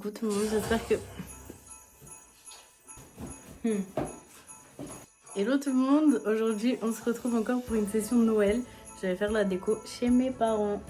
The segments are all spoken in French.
Coucou tout le monde, j'espère que... Hello tout le monde, aujourd'hui on se retrouve encore pour une session de Noël. Je vais faire la déco chez mes parents.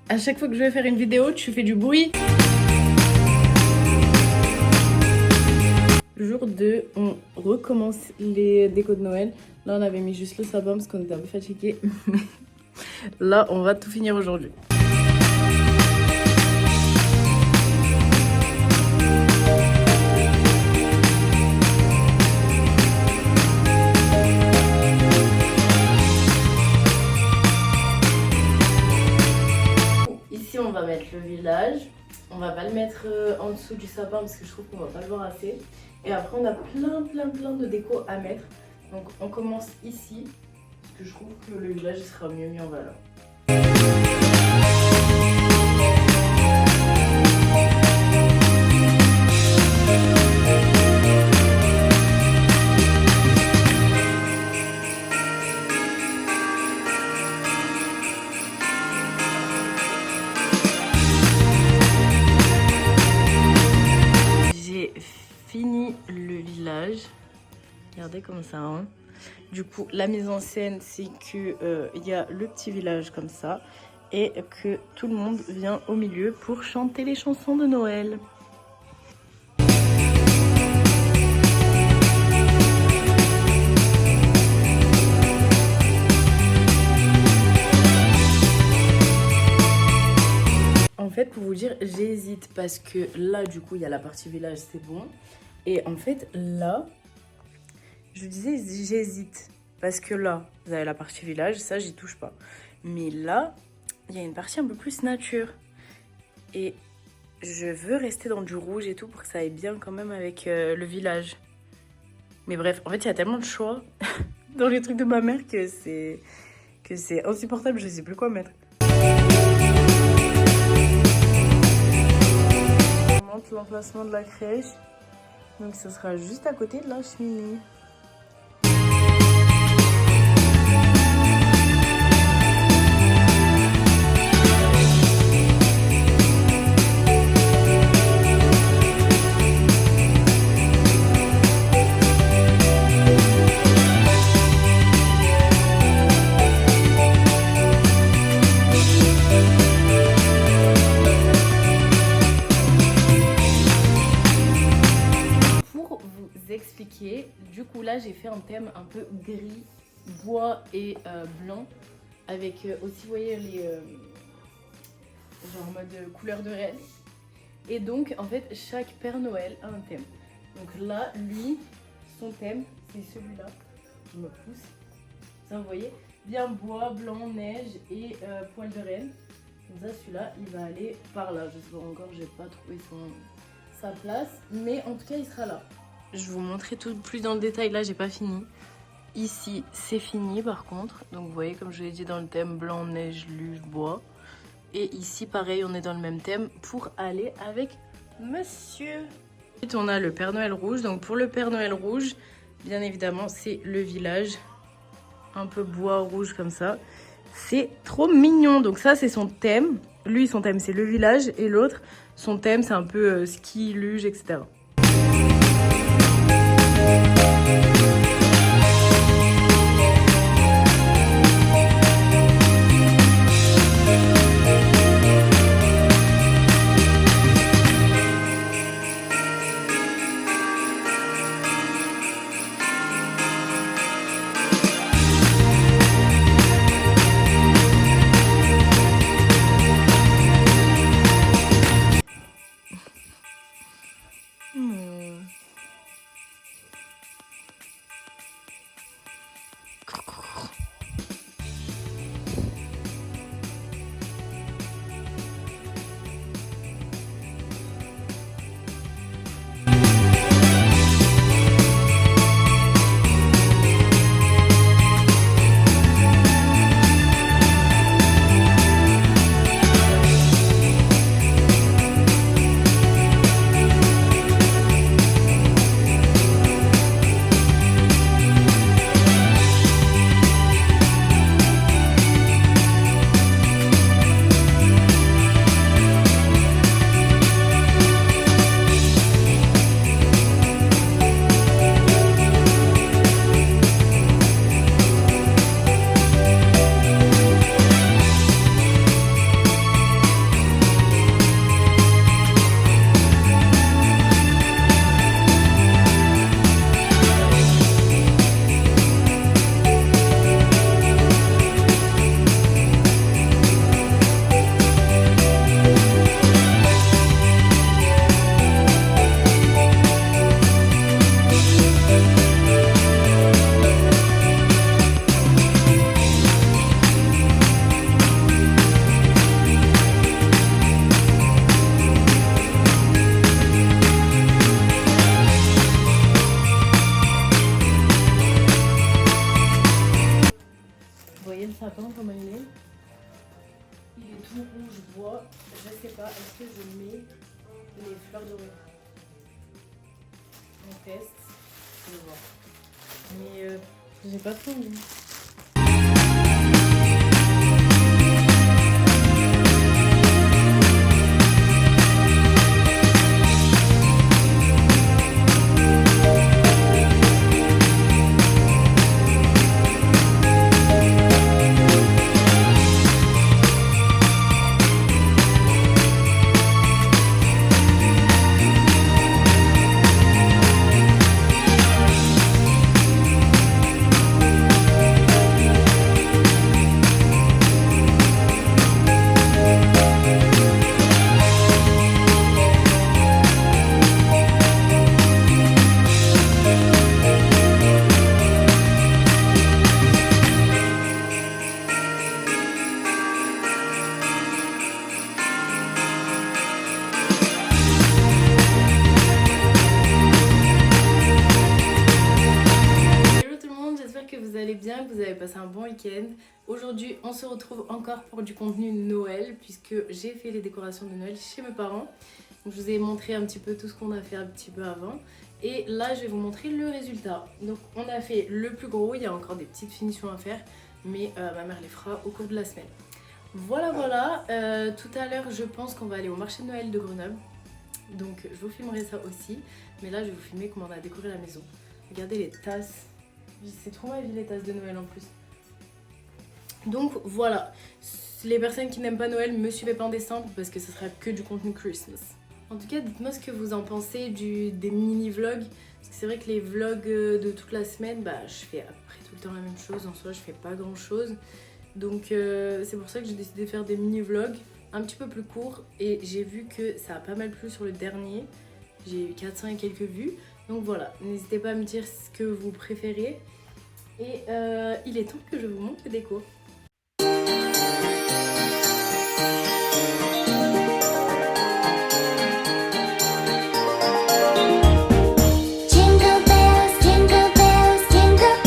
À chaque fois que je vais faire une vidéo, tu fais du bruit. Jour 2, on recommence les décos de Noël. Là, on avait mis juste le sapin parce qu'on était un peu fatigués. Là, on va tout finir aujourd'hui. On va mettre le village, on va pas le mettre en dessous du sapin parce que je trouve qu'on va pas le voir assez. Et après on a plein de déco à mettre. Donc on commence ici parce que je trouve que le village sera mieux mis en valeur. Fini le village, regardez comme ça hein. Du coup la mise en scène c'est que y a le petit village comme ça et que tout le monde vient au milieu pour chanter les chansons de Noël. En fait, pour vous dire, j'hésite parce que là, du coup, il y a la partie village, c'est bon. Et en fait, là, je vous disais, j'hésite. Parce que là, vous avez la partie village, ça, j'y touche pas. Mais là, il y a une partie un peu plus nature. Et je veux rester dans du rouge et tout pour que ça aille bien quand même avec le village. Mais bref, en fait, il y a tellement de choix dans les trucs de ma mère que c'est insupportable, je sais plus quoi mettre. L'emplacement de la crèche, donc ce sera juste à côté de la cheminée. Expliquer. Du coup là j'ai fait un thème un peu gris, bois et blanc avec aussi vous voyez les genre en mode couleur de reine. Et donc en fait chaque Père Noël a un thème. Donc là lui son thème c'est celui-là. Je me pousse. Ça vous voyez bien bois, blanc, neige et poil de reine. Comme ça celui-là il va aller par là. Je sais pas encore, j'ai pas trouvé sa place, mais en tout cas il sera là. Je vais vous montrer tout plus dans le détail, là j'ai pas fini. Ici, c'est fini par contre. Donc vous voyez, comme je l'ai dit, dans le thème blanc, neige, luge, bois. Et ici, pareil, on est dans le même thème pour aller avec monsieur. Ensuite, on a le Père Noël rouge. Donc pour le Père Noël rouge, bien évidemment, c'est le village. Un peu bois rouge comme ça. C'est trop mignon. Donc ça, c'est son thème. Lui, son thème, c'est le village. Et l'autre, son thème, c'est un peu ski, luge, etc. Comment il est? Il est tout rouge bois. Je sais pas, est-ce que je mets les fleurs dorées? On teste, je vais voir. Mais j'ai pas trop envie. Bien, que vous avez passé un bon week-end. Aujourd'hui, on se retrouve encore pour du contenu Noël puisque j'ai fait les décorations de Noël chez mes parents. Donc, je vous ai montré un petit peu tout ce qu'on a fait un petit peu avant. Et là, je vais vous montrer le résultat. Donc, on a fait le plus gros. Il y a encore des petites finitions à faire, mais ma mère les fera au cours de la semaine. Voilà, voilà. Tout à l'heure, je pense qu'on va aller au marché de Noël de Grenoble. Donc, je vous filmerai ça aussi. Mais là, je vais vous filmer comment on a décoré la maison. Regardez les tasses. C'est trop ma vie les tasses de Noël en plus. Donc voilà, les personnes qui n'aiment pas Noël, me suivez pas en décembre parce que ce sera que du contenu Christmas. En tout cas, dites-moi ce que vous en pensez des mini-vlogs. Parce que c'est vrai que les vlogs de toute la semaine, bah, je fais à peu près tout le temps la même chose. En soi, je fais pas grand-chose. Donc c'est pour ça que j'ai décidé de faire des mini-vlogs un petit peu plus courts. Et j'ai vu que ça a pas mal plu sur le dernier. J'ai eu 400 et quelques vues. Donc voilà, n'hésitez pas à me dire ce que vous préférez. Et il est temps que je vous montre les décos. Jingle bells, jingle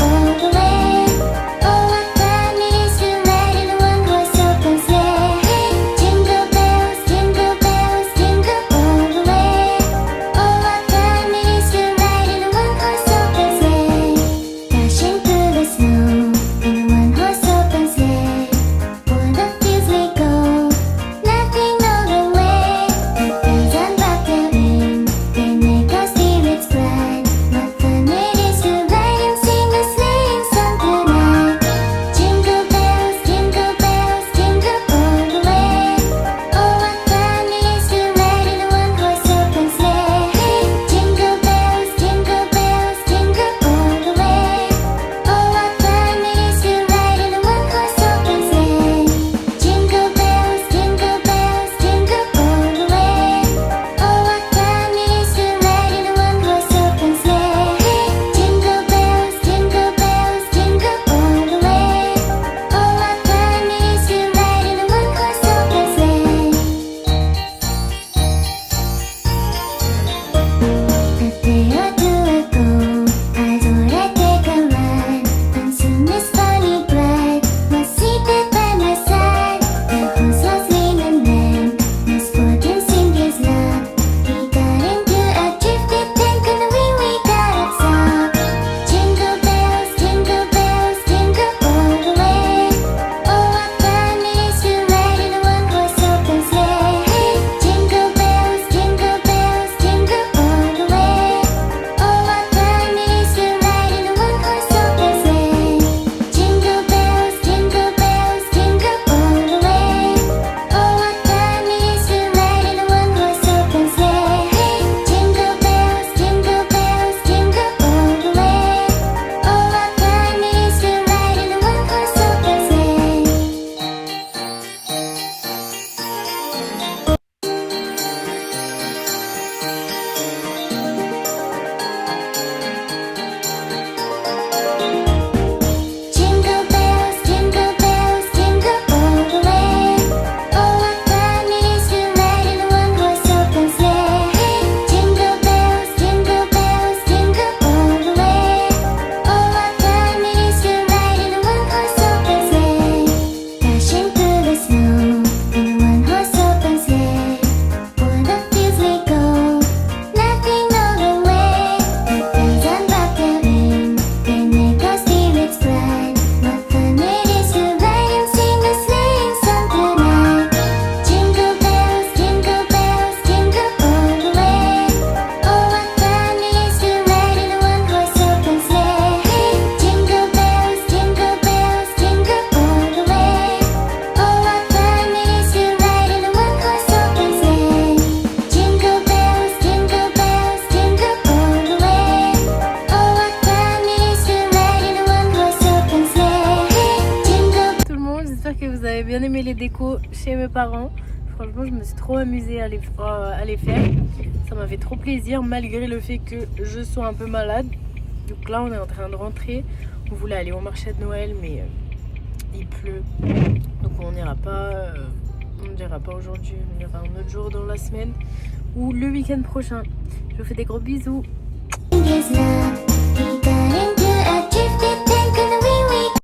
all the way. chez mes parents. Franchement, je me suis trop amusée à les faire. Ça m'a fait trop plaisir malgré le fait que je sois un peu malade. Donc là, on est en train de rentrer. On voulait aller au marché de Noël, mais il pleut. Donc on n'ira pas, aujourd'hui. On ira un autre jour dans la semaine ou le week-end prochain. Je vous fais des gros bisous.